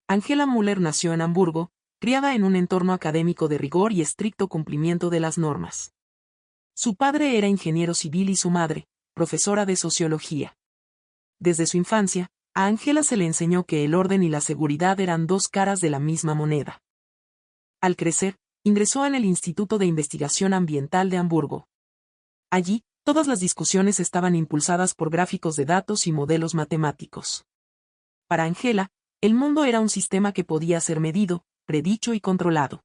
Angela Müller nació en Hamburgo, criada en un entorno académico de rigor y estricto cumplimiento de las normas. Su padre era ingeniero civil y su madre, profesora de sociología. Desde su infancia, a Angela se le enseñó que el orden y la seguridad eran dos caras de la misma moneda. Al crecer, ingresó en el Instituto de Investigación Ambiental de Hamburgo. Allí, todas las discusiones estaban impulsadas por gráficos de datos y modelos matemáticos. Para Angela, el mundo era un sistema que podía ser medido, predicho y controlado.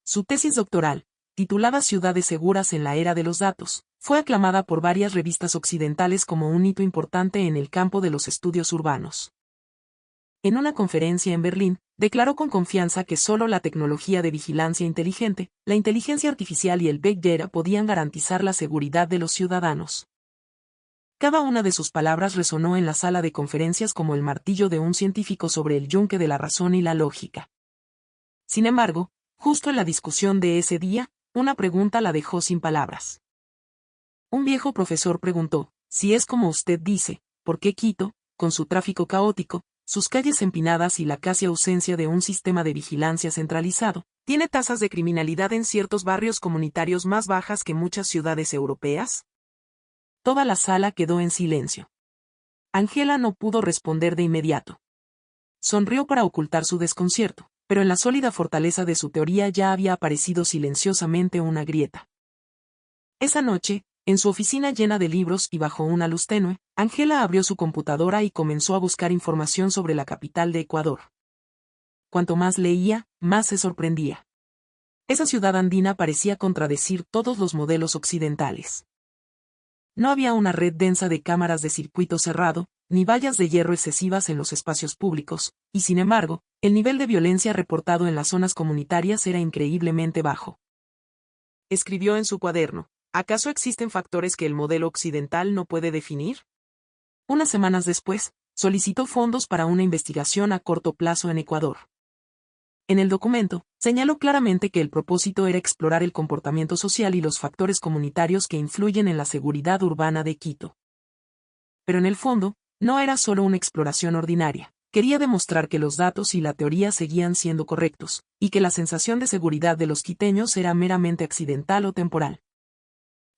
Su tesis doctoral, titulada Ciudades seguras en la era de los datos, fue aclamada por varias revistas occidentales como un hito importante en el campo de los estudios urbanos. En una conferencia en Berlín, declaró con confianza que solo la tecnología de vigilancia inteligente, la inteligencia artificial y el Big Data podían garantizar la seguridad de los ciudadanos. Cada una de sus palabras resonó en la sala de conferencias como el martillo de un científico sobre el yunque de la razón y la lógica. Sin embargo, justo en la discusión de ese día, una pregunta la dejó sin palabras. Un viejo profesor preguntó, si es como usted dice, ¿por qué Quito, con su tráfico caótico, sus calles empinadas y la casi ausencia de un sistema de vigilancia centralizado, tiene tasas de criminalidad en ciertos barrios comunitarios más bajas que muchas ciudades europeas? Toda la sala quedó en silencio. Angela no pudo responder de inmediato. Sonrió para ocultar su desconcierto, pero en la sólida fortaleza de su teoría ya había aparecido silenciosamente una grieta. Esa noche, en su oficina llena de libros y bajo una luz tenue, Angela abrió su computadora y comenzó a buscar información sobre la capital de Ecuador. Cuanto más leía, más se sorprendía. Esa ciudad andina parecía contradecir todos los modelos occidentales. No había una red densa de cámaras de circuito cerrado, ni vallas de hierro excesivas en los espacios públicos, y sin embargo, el nivel de violencia reportado en las zonas comunitarias era increíblemente bajo. Escribió en su cuaderno, ¿acaso existen factores que el modelo occidental no puede definir? Unas semanas después, solicitó fondos para una investigación a corto plazo en Ecuador. En el documento, señaló claramente que el propósito era explorar el comportamiento social y los factores comunitarios que influyen en la seguridad urbana de Quito. Pero en el fondo, no era solo una exploración ordinaria. Quería demostrar que los datos y la teoría seguían siendo correctos, y que la sensación de seguridad de los quiteños era meramente accidental o temporal.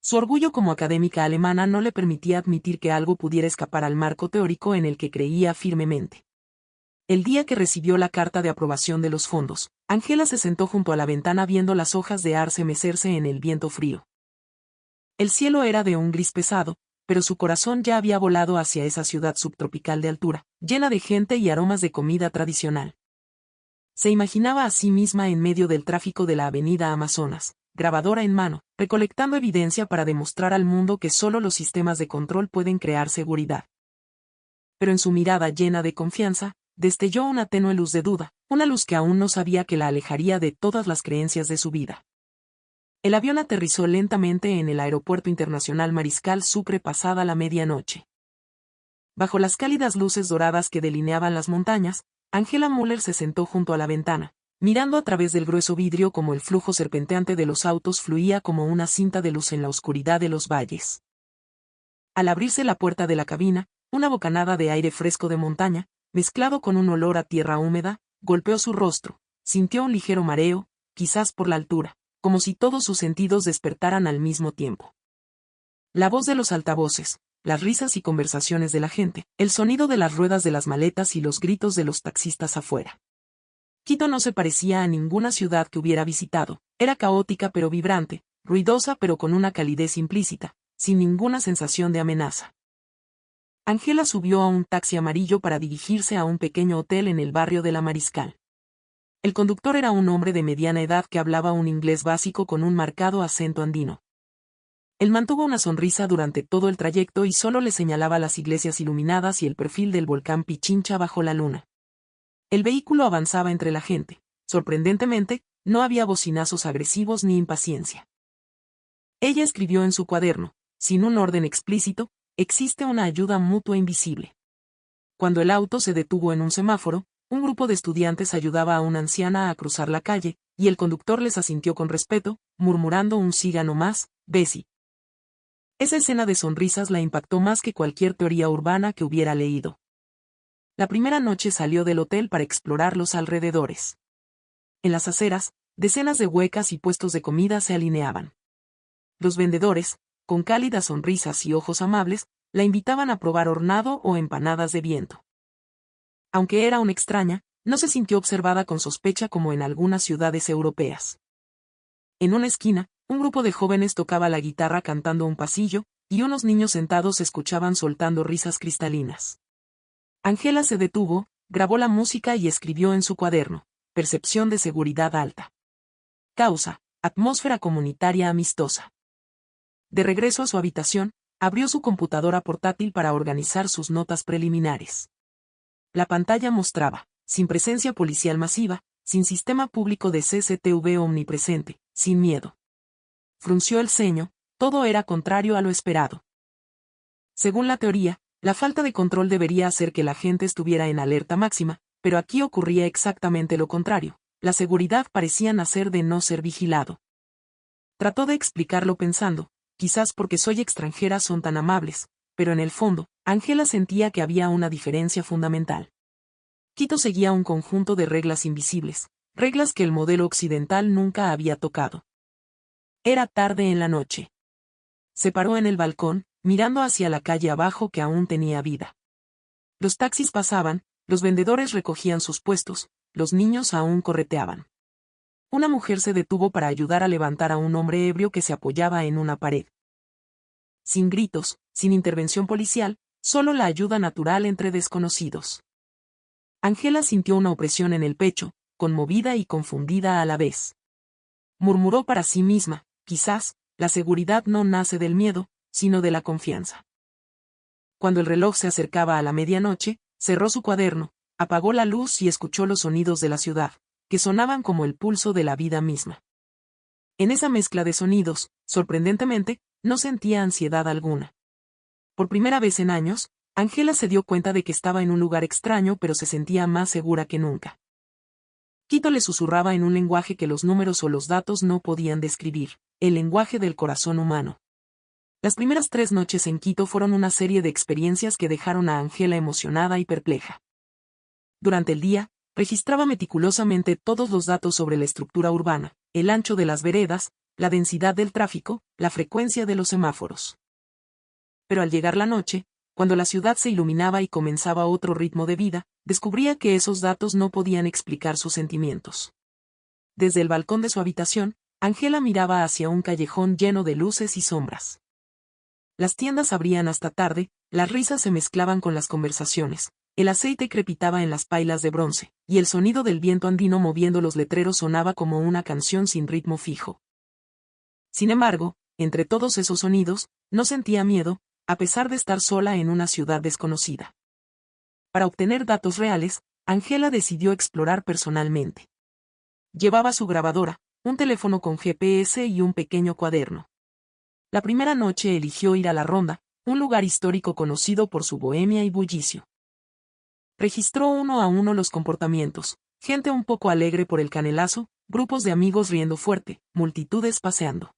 Su orgullo como académica alemana no le permitía admitir que algo pudiera escapar al marco teórico en el que creía firmemente. El día que recibió la carta de aprobación de los fondos, Angela se sentó junto a la ventana viendo las hojas de arce mecerse en el viento frío. El cielo era de un gris pesado, pero su corazón ya había volado hacia esa ciudad subtropical de altura, llena de gente y aromas de comida tradicional. Se imaginaba a sí misma en medio del tráfico de la avenida Amazonas, grabadora en mano, recolectando evidencia para demostrar al mundo que solo los sistemas de control pueden crear seguridad. Pero en su mirada llena de confianza, destelló una tenue luz de duda, una luz que aún no sabía que la alejaría de todas las creencias de su vida. El avión aterrizó lentamente en el Aeropuerto Internacional Mariscal Sucre pasada la medianoche. Bajo las cálidas luces doradas que delineaban las montañas, Angela Müller se sentó junto a la ventana, mirando a través del grueso vidrio como el flujo serpenteante de los autos fluía como una cinta de luz en la oscuridad de los valles. Al abrirse la puerta de la cabina, una bocanada de aire fresco de montaña, mezclado con un olor a tierra húmeda, golpeó su rostro. Sintió un ligero mareo, quizás por la altura, como si todos sus sentidos despertaran al mismo tiempo. La voz de los altavoces, las risas y conversaciones de la gente, el sonido de las ruedas de las maletas y los gritos de los taxistas afuera. Quito no se parecía a ninguna ciudad que hubiera visitado, era caótica pero vibrante, ruidosa pero con una calidez implícita, sin ninguna sensación de amenaza. Angela subió a un taxi amarillo para dirigirse a un pequeño hotel en el barrio de la Mariscal. El conductor era un hombre de mediana edad que hablaba un inglés básico con un marcado acento andino. Él mantuvo una sonrisa durante todo el trayecto y solo le señalaba las iglesias iluminadas y el perfil del volcán Pichincha bajo la luna. El vehículo avanzaba entre la gente. Sorprendentemente, no había bocinazos agresivos ni impaciencia. Ella escribió en su cuaderno, sin un orden explícito, existe una ayuda mutua invisible. Cuando el auto se detuvo en un semáforo, un grupo de estudiantes ayudaba a una anciana a cruzar la calle, y el conductor les asintió con respeto, murmurando un siga no más, Bessie. Esa escena de sonrisas la impactó más que cualquier teoría urbana que hubiera leído. La primera noche salió del hotel para explorar los alrededores. En las aceras, decenas de huecas y puestos de comida se alineaban. Los vendedores, con cálidas sonrisas y ojos amables, la invitaban a probar hornado o empanadas de viento. Aunque era una extraña, no se sintió observada con sospecha como en algunas ciudades europeas. En una esquina, un grupo de jóvenes tocaba la guitarra cantando un pasillo, y unos niños sentados escuchaban soltando risas cristalinas. Ángela se detuvo, grabó la música y escribió en su cuaderno: percepción de seguridad alta. Causa: atmósfera comunitaria amistosa. De regreso a su habitación, abrió su computadora portátil para organizar sus notas preliminares. La pantalla mostraba: sin presencia policial masiva, sin sistema público de CCTV omnipresente, sin miedo. Frunció el ceño, todo era contrario a lo esperado. Según la teoría, la falta de control debería hacer que la gente estuviera en alerta máxima, pero aquí ocurría exactamente lo contrario: la seguridad parecía nacer de no ser vigilado. Trató de explicarlo pensando: quizás porque soy extranjera son tan amables, pero en el fondo, Ángela sentía que había una diferencia fundamental. Quito seguía un conjunto de reglas invisibles, reglas que el modelo occidental nunca había tocado. Era tarde en la noche. Se paró en el balcón, mirando hacia la calle abajo que aún tenía vida. Los taxis pasaban, los vendedores recogían sus puestos, los niños aún correteaban. Una mujer se detuvo para ayudar a levantar a un hombre ebrio que se apoyaba en una pared. Sin gritos, sin intervención policial, solo la ayuda natural entre desconocidos. Ángela sintió una opresión en el pecho, conmovida y confundida a la vez. Murmuró para sí misma: quizás, la seguridad no nace del miedo, sino de la confianza. Cuando el reloj se acercaba a la medianoche, cerró su cuaderno, apagó la luz y escuchó los sonidos de la ciudad, que sonaban como el pulso de la vida misma. En esa mezcla de sonidos, sorprendentemente, no sentía ansiedad alguna. Por primera vez en años, Ángela se dio cuenta de que estaba en un lugar extraño, pero se sentía más segura que nunca. Quito le susurraba en un lenguaje que los números o los datos no podían describir: el lenguaje del corazón humano. Las primeras 3 noches en Quito fueron una serie de experiencias que dejaron a Ángela emocionada y perpleja. Durante el día, registraba meticulosamente todos los datos sobre la estructura urbana, el ancho de las veredas, la densidad del tráfico, la frecuencia de los semáforos. Pero al llegar la noche, cuando la ciudad se iluminaba y comenzaba otro ritmo de vida, descubría que esos datos no podían explicar sus sentimientos. Desde el balcón de su habitación, Ángela miraba hacia un callejón lleno de luces y sombras. Las tiendas abrían hasta tarde, las risas se mezclaban con las conversaciones, el aceite crepitaba en las pailas de bronce, y el sonido del viento andino moviendo los letreros sonaba como una canción sin ritmo fijo. Sin embargo, entre todos esos sonidos, no sentía miedo, a pesar de estar sola en una ciudad desconocida. Para obtener datos reales, Ángela decidió explorar personalmente. Llevaba su grabadora, un teléfono con GPS y un pequeño cuaderno. La primera noche eligió ir a La Ronda, un lugar histórico conocido por su bohemia y bullicio. Registró uno a uno los comportamientos: gente un poco alegre por el canelazo, grupos de amigos riendo fuerte, multitudes paseando.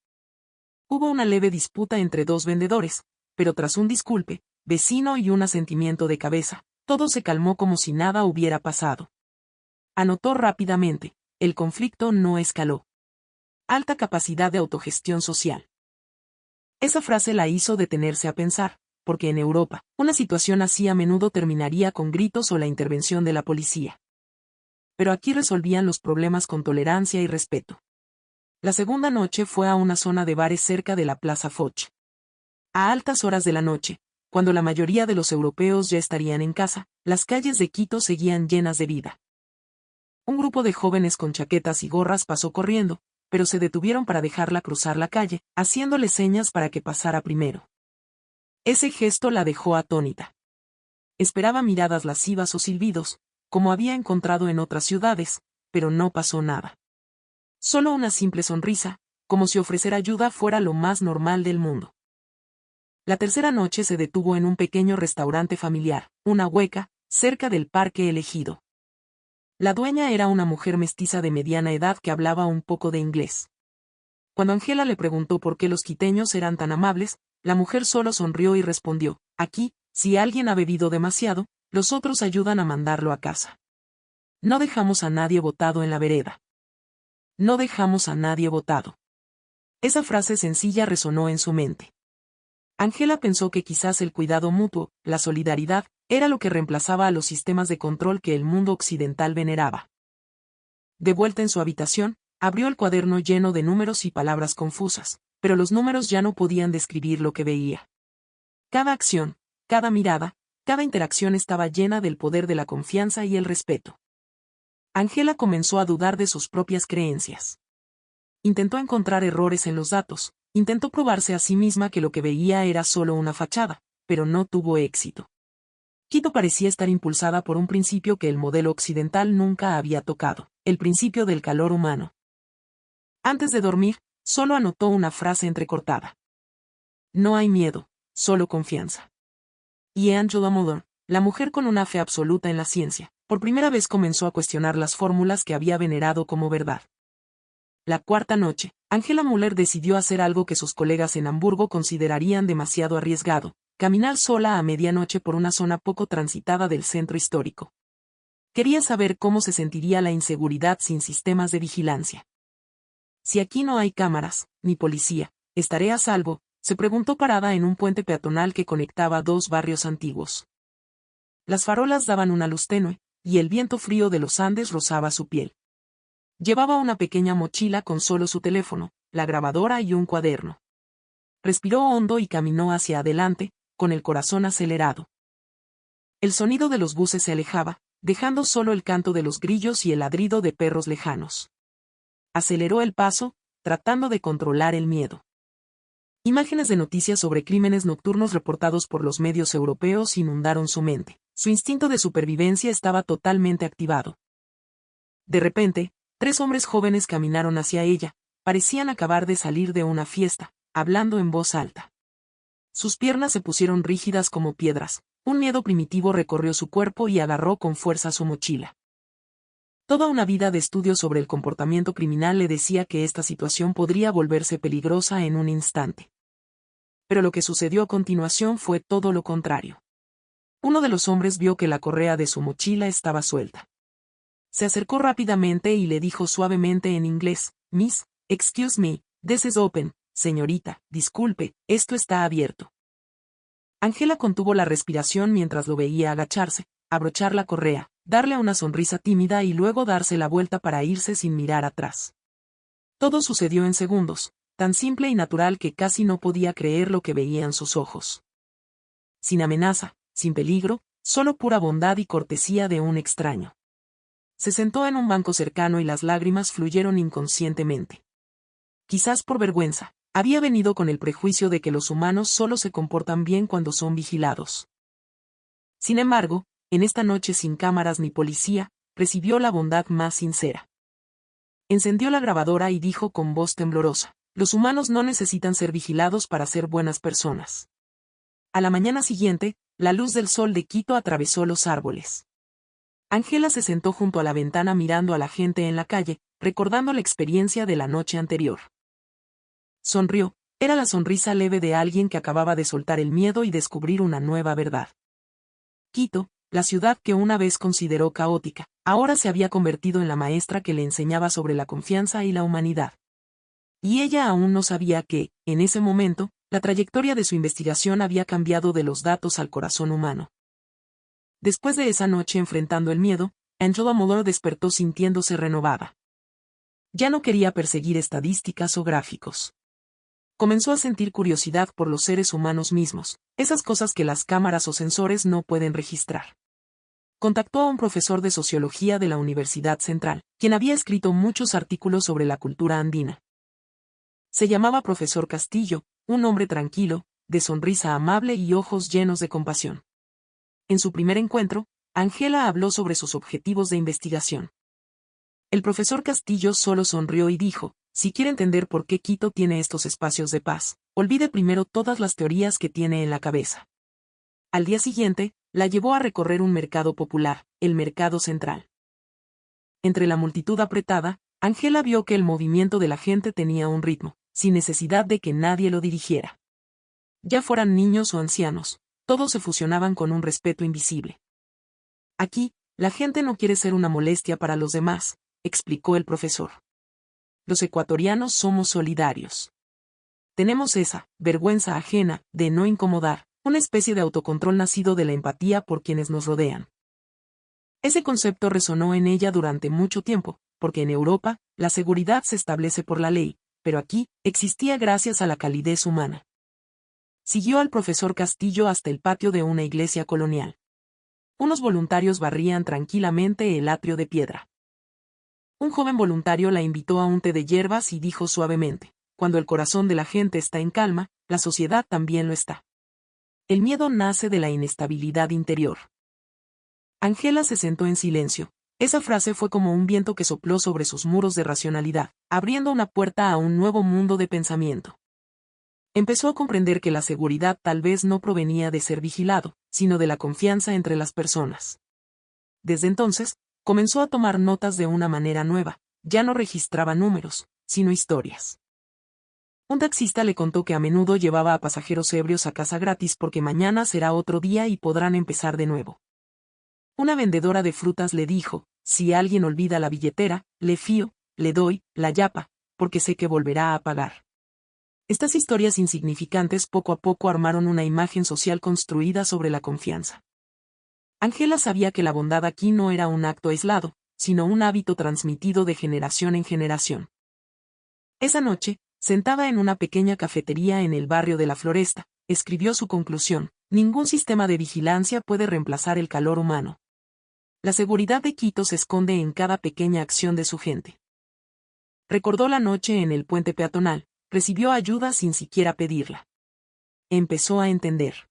Hubo una leve disputa entre 2 vendedores, pero tras un disculpe, vecino y un asentimiento de cabeza, todo se calmó como si nada hubiera pasado. Anotó rápidamente: el conflicto no escaló. Alta capacidad de autogestión social. Esa frase la hizo detenerse a pensar, porque en Europa, una situación así a menudo terminaría con gritos o la intervención de la policía. Pero aquí resolvían los problemas con tolerancia y respeto. La segunda noche fue a una zona de bares cerca de la Plaza Foch. A altas horas de la noche, cuando la mayoría de los europeos ya estarían en casa, las calles de Quito seguían llenas de vida. Un grupo de jóvenes con chaquetas y gorras pasó corriendo, pero se detuvieron para dejarla cruzar la calle, haciéndole señas para que pasara primero. Ese gesto la dejó atónita. Esperaba miradas lascivas o silbidos, como había encontrado en otras ciudades, pero no pasó nada. Solo una simple sonrisa, como si ofrecer ayuda fuera lo más normal del mundo. La tercera noche se detuvo en un pequeño restaurante familiar, una hueca, cerca del Parque Elegido. La dueña era una mujer mestiza de mediana edad que hablaba un poco de inglés. Cuando Ángela le preguntó por qué los quiteños eran tan amables, la mujer solo sonrió y respondió: aquí, si alguien ha bebido demasiado, los otros ayudan a mandarlo a casa. No dejamos a nadie botado en la vereda. No dejamos a nadie botado. Esa frase sencilla resonó en su mente. Angela pensó que quizás el cuidado mutuo, la solidaridad, era lo que reemplazaba a los sistemas de control que el mundo occidental veneraba. De vuelta en su habitación, abrió el cuaderno lleno de números y palabras confusas, pero los números ya no podían describir lo que veía. Cada acción, cada mirada, cada interacción estaba llena del poder de la confianza y el respeto. Angela comenzó a dudar de sus propias creencias. Intentó encontrar errores en los datos, intentó probarse a sí misma que lo que veía era solo una fachada, pero no tuvo éxito. Quito parecía estar impulsada por un principio que el modelo occidental nunca había tocado, el principio del calor humano. Antes de dormir, solo anotó una frase entrecortada. No hay miedo, solo confianza. Y Angela Muller, la mujer con una fe absoluta en la ciencia, por primera vez comenzó a cuestionar las fórmulas que había venerado como verdad. La cuarta noche, Angela Muller decidió hacer algo que sus colegas en Hamburgo considerarían demasiado arriesgado: caminar sola a medianoche por una zona poco transitada del centro histórico. Quería saber cómo se sentiría la inseguridad sin sistemas de vigilancia. Si aquí no hay cámaras, ni policía, ¿estaré a salvo?, se preguntó parada en un puente peatonal que conectaba dos barrios antiguos. Las farolas daban una luz tenue, y el viento frío de los Andes rozaba su piel. Llevaba una pequeña mochila con solo su teléfono, la grabadora y un cuaderno. Respiró hondo y caminó hacia adelante, con el corazón acelerado. El sonido de los buses se alejaba, dejando solo el canto de los grillos y el ladrido de perros lejanos. Aceleró el paso, tratando de controlar el miedo. Imágenes de noticias sobre crímenes nocturnos reportados por los medios europeos inundaron su mente. Su instinto de supervivencia estaba totalmente activado. De repente, 3 hombres jóvenes caminaron hacia ella, parecían acabar de salir de una fiesta, hablando en voz alta. Sus piernas se pusieron rígidas como piedras, un miedo primitivo recorrió su cuerpo y agarró con fuerza su mochila. Toda una vida de estudio sobre el comportamiento criminal le decía que esta situación podría volverse peligrosa en un instante. Pero lo que sucedió a continuación fue todo lo contrario. Uno de los hombres vio que la correa de su mochila estaba suelta. Se acercó rápidamente y le dijo suavemente en inglés: Miss, excuse me, this is open, señorita, disculpe, esto está abierto. Angela contuvo la respiración mientras lo veía agacharse, abrochar la correa, darle una sonrisa tímida y luego darse la vuelta para irse sin mirar atrás. Todo sucedió en segundos, tan simple y natural que casi no podía creer lo que veían sus ojos. Sin amenaza, sin peligro, solo pura bondad y cortesía de un extraño. Se sentó en un banco cercano y las lágrimas fluyeron inconscientemente. Quizás por vergüenza, había venido con el prejuicio de que los humanos solo se comportan bien cuando son vigilados. Sin embargo, en esta noche sin cámaras ni policía, recibió la bondad más sincera. Encendió la grabadora y dijo con voz temblorosa: los humanos no necesitan ser vigilados para ser buenas personas. A la mañana siguiente, la luz del sol de Quito atravesó los árboles. Angela se sentó junto a la ventana mirando a la gente en la calle, recordando la experiencia de la noche anterior. Sonrió, era la sonrisa leve de alguien que acababa de soltar el miedo y descubrir una nueva verdad. Quito, la ciudad que una vez consideró caótica, ahora se había convertido en la maestra que le enseñaba sobre la confianza y la humanidad. Y ella aún no sabía que, en ese momento, la trayectoria de su investigación había cambiado de los datos al corazón humano. Después de esa noche enfrentando el miedo, Angela Muller despertó sintiéndose renovada. Ya no quería perseguir estadísticas o gráficos. Comenzó a sentir curiosidad por los seres humanos mismos, esas cosas que las cámaras o sensores no pueden registrar. Contactó a un profesor de sociología de la Universidad Central, quien había escrito muchos artículos sobre la cultura andina. Se llamaba profesor Castillo, un hombre tranquilo, de sonrisa amable y ojos llenos de compasión. En su primer encuentro, Angela habló sobre sus objetivos de investigación. El profesor Castillo solo sonrió y dijo: si quiere entender por qué Quito tiene estos espacios de paz, olvide primero todas las teorías que tiene en la cabeza. Al día siguiente, la llevó a recorrer un mercado popular, el mercado central. Entre la multitud apretada, Angela vio que el movimiento de la gente tenía un ritmo, sin necesidad de que nadie lo dirigiera. Ya fueran niños o ancianos, todos se fusionaban con un respeto invisible. Aquí, la gente no quiere ser una molestia para los demás, explicó el profesor. Los ecuatorianos somos solidarios. Tenemos esa vergüenza ajena de no incomodar, una especie de autocontrol nacido de la empatía por quienes nos rodean. Ese concepto resonó en ella durante mucho tiempo, porque en Europa, la seguridad se establece por la ley, pero aquí, existía gracias a la calidez humana. Siguió al profesor Castillo hasta el patio de una iglesia colonial. Unos voluntarios barrían tranquilamente el atrio de piedra. Un joven voluntario la invitó a un té de hierbas y dijo suavemente: cuando el corazón de la gente está en calma, la sociedad también lo está. El miedo nace de la inestabilidad interior. Ángela se sentó en silencio. Esa frase fue como un viento que sopló sobre sus muros de racionalidad, abriendo una puerta a un nuevo mundo de pensamiento. Empezó a comprender que la seguridad tal vez no provenía de ser vigilado, sino de la confianza entre las personas. Desde entonces, comenzó a tomar notas de una manera nueva, ya no registraba números, sino historias. Un taxista le contó que a menudo llevaba a pasajeros ebrios a casa gratis porque mañana será otro día y podrán empezar de nuevo. Una vendedora de frutas le dijo: si alguien olvida la billetera, le fío, le doy la yapa, porque sé que volverá a pagar. Estas historias insignificantes poco a poco armaron una imagen social construida sobre la confianza. Ángela sabía que la bondad aquí no era un acto aislado, sino un hábito transmitido de generación en generación. Esa noche, sentada en una pequeña cafetería en el barrio de La Floresta, escribió su conclusión: ningún sistema de vigilancia puede reemplazar el calor humano. La seguridad de Quito se esconde en cada pequeña acción de su gente. Recordó la noche en el puente peatonal, recibió ayuda sin siquiera pedirla. Empezó a entender.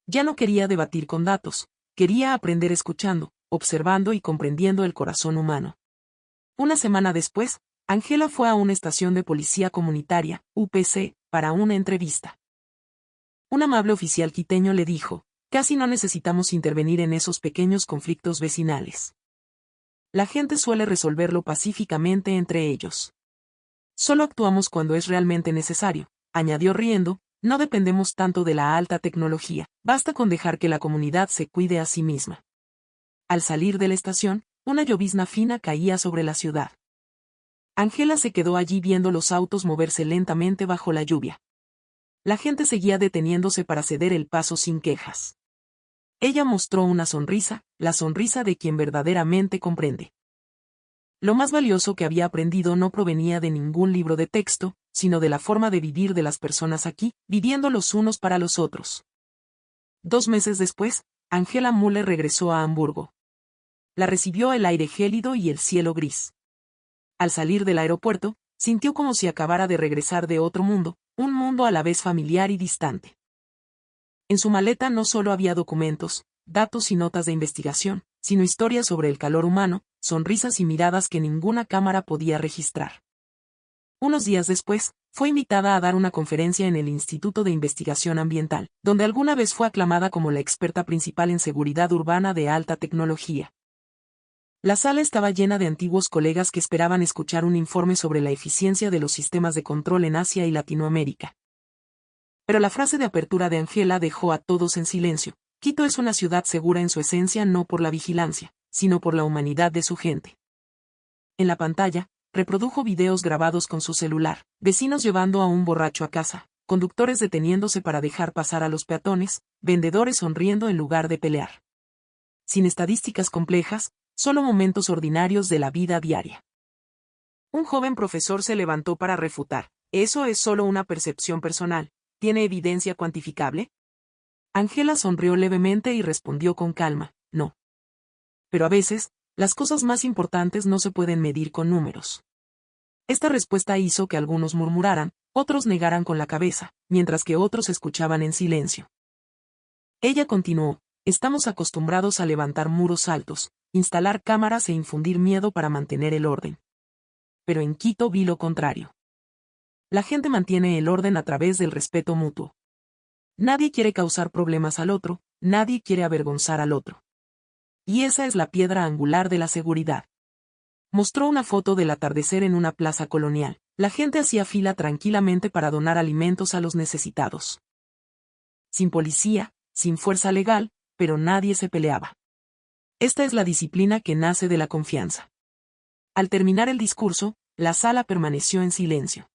Ya no quería debatir con datos, quería aprender escuchando, observando y comprendiendo el corazón humano. Una semana después, Ángela fue a una estación de policía comunitaria, UPC, para una entrevista. Un amable oficial quiteño le dijo: casi no necesitamos intervenir en esos pequeños conflictos vecinales. La gente suele resolverlo pacíficamente entre ellos. Solo actuamos cuando es realmente necesario, añadió riendo. No dependemos tanto de la alta tecnología, basta con dejar que la comunidad se cuide a sí misma. Al salir de la estación, una llovizna fina caía sobre la ciudad. Ángela se quedó allí viendo los autos moverse lentamente bajo la lluvia. La gente seguía deteniéndose para ceder el paso sin quejas. Ella mostró una sonrisa, la sonrisa de quien verdaderamente comprende. Lo más valioso que había aprendido no provenía de ningún libro de texto, sino de la forma de vivir de las personas aquí, viviendo los unos para los otros. 2 meses después, Ángela Müller regresó a Hamburgo. La recibió el aire gélido y el cielo gris. Al salir del aeropuerto, sintió como si acabara de regresar de otro mundo, un mundo a la vez familiar y distante. En su maleta no solo había documentos, datos y notas de investigación, sino historias sobre el calor humano, sonrisas y miradas que ninguna cámara podía registrar. Unos días después, fue invitada a dar una conferencia en el Instituto de Investigación Ambiental, donde alguna vez fue aclamada como la experta principal en seguridad urbana de alta tecnología. La sala estaba llena de antiguos colegas que esperaban escuchar un informe sobre la eficiencia de los sistemas de control en Asia y Latinoamérica. Pero la frase de apertura de Ángela dejó a todos en silencio. Quito es una ciudad segura en su esencia no por la vigilancia, sino por la humanidad de su gente. En la pantalla, reprodujo videos grabados con su celular, vecinos llevando a un borracho a casa, conductores deteniéndose para dejar pasar a los peatones, vendedores sonriendo en lugar de pelear. Sin estadísticas complejas, solo momentos ordinarios de la vida diaria. Un joven profesor se levantó para refutar: ¿eso es solo una percepción personal? ¿Tiene evidencia cuantificable? Ángela sonrió levemente y respondió con calma: no. Pero a veces, las cosas más importantes no se pueden medir con números. Esta respuesta hizo que algunos murmuraran, otros negaran con la cabeza, mientras que otros escuchaban en silencio. Ella continuó: estamos acostumbrados a levantar muros altos, instalar cámaras e infundir miedo para mantener el orden. Pero en Quito vi lo contrario. La gente mantiene el orden a través del respeto mutuo. Nadie quiere causar problemas al otro, nadie quiere avergonzar al otro. Y esa es la piedra angular de la seguridad. Mostró una foto del atardecer en una plaza colonial. La gente hacía fila tranquilamente para donar alimentos a los necesitados. Sin policía, sin fuerza legal, pero nadie se peleaba. Esta es la disciplina que nace de la confianza. Al terminar el discurso, la sala permaneció en silencio.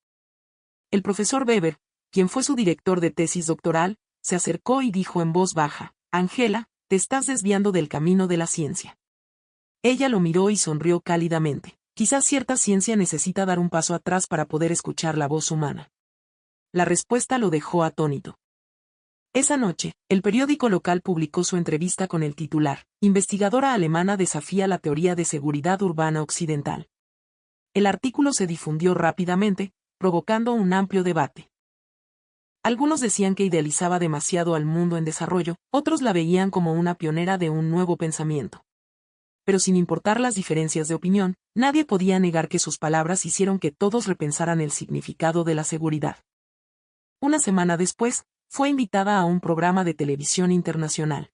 El profesor Weber, quien fue su director de tesis doctoral, se acercó y dijo en voz baja: Angela, te estás desviando del camino de la ciencia. Ella lo miró y sonrió cálidamente. Quizás cierta ciencia necesita dar un paso atrás para poder escuchar la voz humana. La respuesta lo dejó atónito. Esa noche, el periódico local publicó su entrevista con el titular: Investigadora alemana desafía la teoría de seguridad urbana occidental. El artículo se difundió rápidamente, provocando un amplio debate. Algunos decían que idealizaba demasiado al mundo en desarrollo, otros la veían como una pionera de un nuevo pensamiento. Pero sin importar las diferencias de opinión, nadie podía negar que sus palabras hicieron que todos repensaran el significado de la seguridad. Una semana después, fue invitada a un programa de televisión internacional.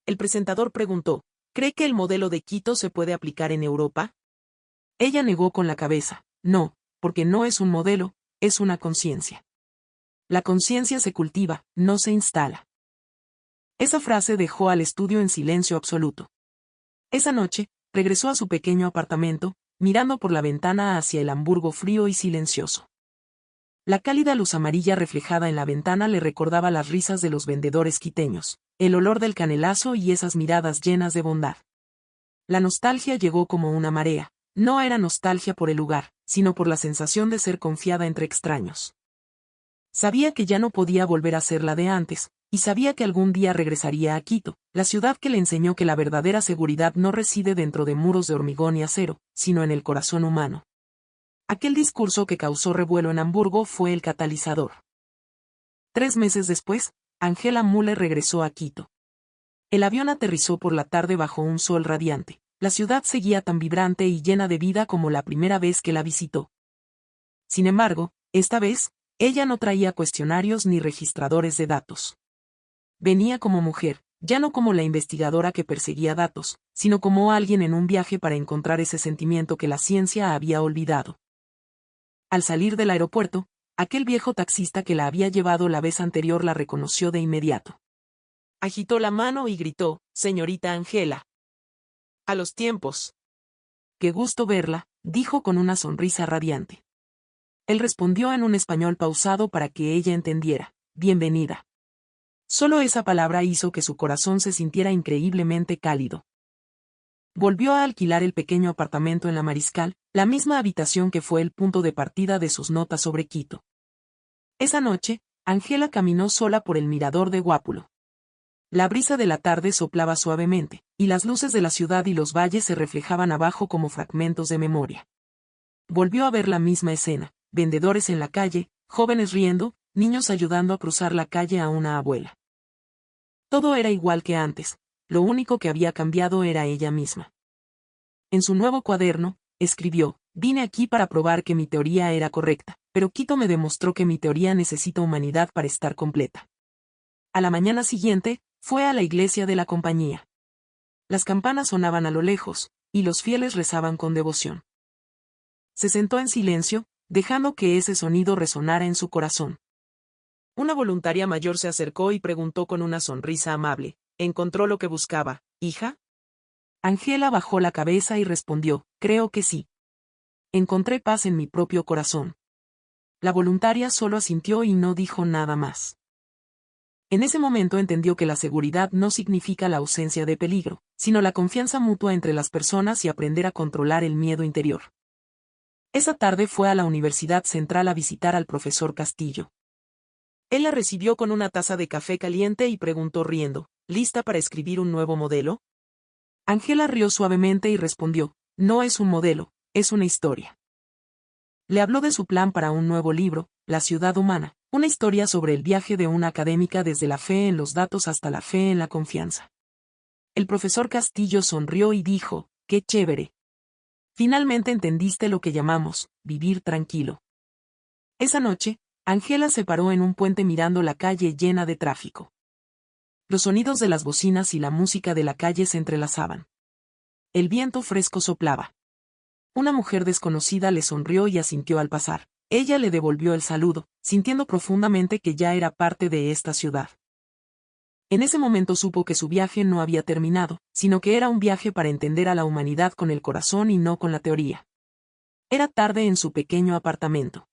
El presentador preguntó: ¿cree que el modelo de Quito se puede aplicar en Europa? Ella negó con la cabeza: no, porque no es un modelo, es una conciencia. La conciencia se cultiva, no se instala. Esa frase dejó al estudio en silencio absoluto. Esa noche, regresó a su pequeño apartamento, mirando por la ventana hacia el Hamburgo frío y silencioso. La cálida luz amarilla reflejada en la ventana le recordaba las risas de los vendedores quiteños, el olor del canelazo y esas miradas llenas de bondad. La nostalgia llegó como una marea. No era nostalgia por el lugar, sino por la sensación de ser confiada entre extraños. Sabía que ya no podía volver a ser la de antes, y sabía que algún día regresaría a Quito, la ciudad que le enseñó que la verdadera seguridad no reside dentro de muros de hormigón y acero, sino en el corazón humano. Aquel discurso que causó revuelo en Hamburgo fue el catalizador. 3 meses después, Angela Müller regresó a Quito. El avión aterrizó por la tarde bajo un sol radiante. La ciudad seguía tan vibrante y llena de vida como la primera vez que la visitó. Sin embargo, esta vez, ella no traía cuestionarios ni registradores de datos. Venía como mujer, ya no como la investigadora que perseguía datos, sino como alguien en un viaje para encontrar ese sentimiento que la ciencia había olvidado. Al salir del aeropuerto, aquel viejo taxista que la había llevado la vez anterior la reconoció de inmediato. Agitó la mano y gritó: «Señorita Angela». «A los tiempos». «Qué gusto verla», dijo con una sonrisa radiante. Él respondió en un español pausado para que ella entendiera: «Bienvenida». Solo esa palabra hizo que su corazón se sintiera increíblemente cálido. Volvió a alquilar el pequeño apartamento en la Mariscal, la misma habitación que fue el punto de partida de sus notas sobre Quito. Esa noche, Angela caminó sola por el mirador de Guápulo. La brisa de la tarde soplaba suavemente, y las luces de la ciudad y los valles se reflejaban abajo como fragmentos de memoria. Volvió a ver la misma escena: vendedores en la calle, jóvenes riendo, niños ayudando a cruzar la calle a una abuela. Todo era igual que antes, lo único que había cambiado era ella misma. En su nuevo cuaderno, escribió: «Vine aquí para probar que mi teoría era correcta, pero Quito me demostró que mi teoría necesita humanidad para estar completa». A la mañana siguiente, fue a la iglesia de la compañía. Las campanas sonaban a lo lejos, y los fieles rezaban con devoción. Se sentó en silencio, dejando que ese sonido resonara en su corazón. Una voluntaria mayor se acercó y preguntó con una sonrisa amable: «¿Encontró lo que buscaba, hija?» Angela bajó la cabeza y respondió: «Creo que sí. Encontré paz en mi propio corazón». La voluntaria solo asintió y no dijo nada más. En ese momento entendió que la seguridad no significa la ausencia de peligro, sino la confianza mutua entre las personas y aprender a controlar el miedo interior. Esa tarde fue a la Universidad Central a visitar al profesor Castillo. Él la recibió con una taza de café caliente y preguntó riendo: «¿Lista para escribir un nuevo modelo?» Angela rió suavemente y respondió: «No es un modelo, es una historia». Le habló de su plan para un nuevo libro, La ciudad humana, una historia sobre el viaje de una académica desde la fe en los datos hasta la fe en la confianza. El profesor Castillo sonrió y dijo: «Qué chévere. Finalmente entendiste lo que llamamos vivir tranquilo». Esa noche, Angela se paró en un puente mirando la calle llena de tráfico. Los sonidos de las bocinas y la música de la calle se entrelazaban. El viento fresco soplaba. Una mujer desconocida le sonrió y asintió al pasar. Ella le devolvió el saludo, sintiendo profundamente que ya era parte de esta ciudad. En ese momento supo que su viaje no había terminado, sino que era un viaje para entender a la humanidad con el corazón y no con la teoría. Era tarde en su pequeño apartamento.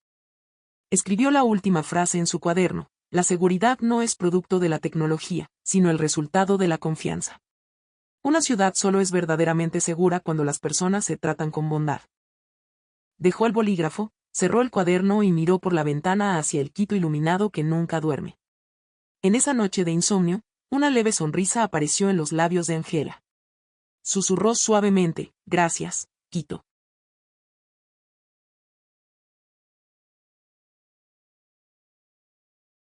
Escribió la última frase en su cuaderno: la seguridad no es producto de la tecnología, sino el resultado de la confianza. Una ciudad solo es verdaderamente segura cuando las personas se tratan con bondad. Dejó el bolígrafo, cerró el cuaderno y miró por la ventana hacia el Quito iluminado que nunca duerme. En esa noche de insomnio, una leve sonrisa apareció en los labios de Angela. Susurró suavemente: gracias, Quito.